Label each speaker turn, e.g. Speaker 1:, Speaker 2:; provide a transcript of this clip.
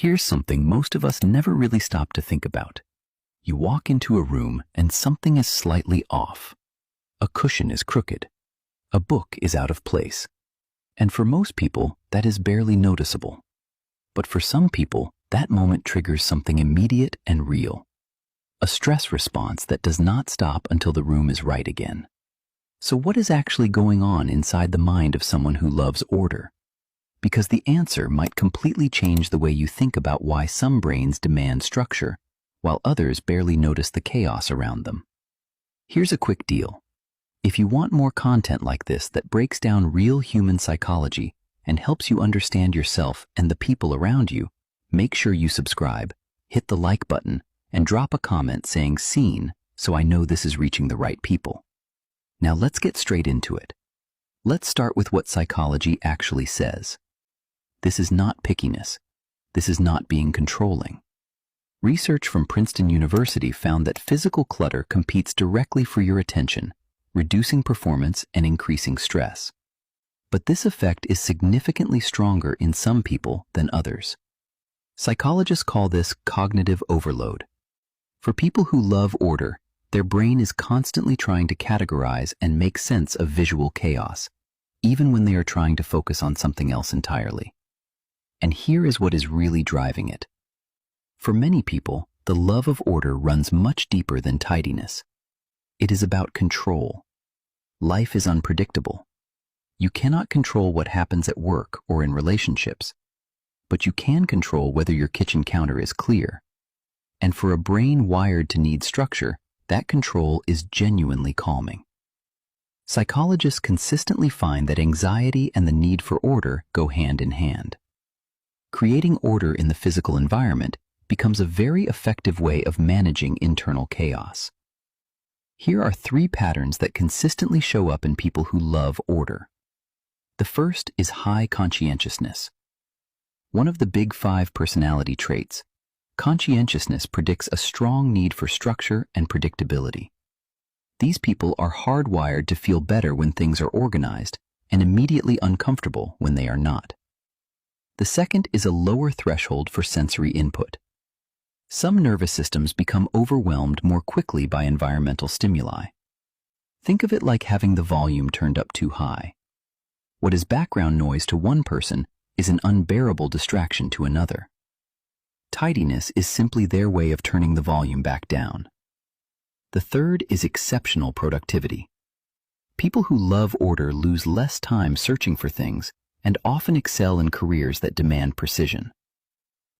Speaker 1: Here's something most of us never really stop to think about. You walk into a room and something is slightly off. A cushion is crooked. A book is out of place. And for most people, that is barely noticeable. But for some people, that moment triggers something immediate and real. A stress response that does not stop until the room is right again. So what is actually going on inside the mind of someone who loves order? Because the answer might completely change the way you think about why some brains demand structure, while others barely notice the chaos around them. Here's a quick deal. If you want more content like this that breaks down real human psychology and helps you understand yourself and the people around you, make sure you subscribe, hit the like button, and drop a comment saying "seen" so I know this is reaching the right people. Now let's get straight into it. Let's start with what psychology actually says. This is not pickiness. This is not being controlling. Research from Princeton University found that physical clutter competes directly for your attention, reducing performance and increasing stress. But this effect is significantly stronger in some people than others. Psychologists call this cognitive overload. For people who love order, their brain is constantly trying to categorize and make sense of visual chaos, even when they are trying to focus on something else entirely. And here is what is really driving it. For many people, the love of order runs much deeper than tidiness. It is about control. Life is unpredictable. You cannot control what happens at work or in relationships, but you can control whether your kitchen counter is clear. And for a brain wired to need structure, that control is genuinely calming. Psychologists consistently find that anxiety and the need for order go hand in hand. Creating order in the physical environment becomes a very effective way of managing internal chaos. Here are 3 patterns that consistently show up in people who love order. The first is high conscientiousness. One of the big 5 personality traits, conscientiousness predicts a strong need for structure and predictability. These people are hardwired to feel better when things are organized and immediately uncomfortable when they are not. The second is a lower threshold for sensory input. Some nervous systems become overwhelmed more quickly by environmental stimuli. Think of it like having the volume turned up too high. What is background noise to one person is an unbearable distraction to another. Tidiness is simply their way of turning the volume back down. The third is exceptional productivity. People who love order lose less time searching for things and often excel in careers that demand precision.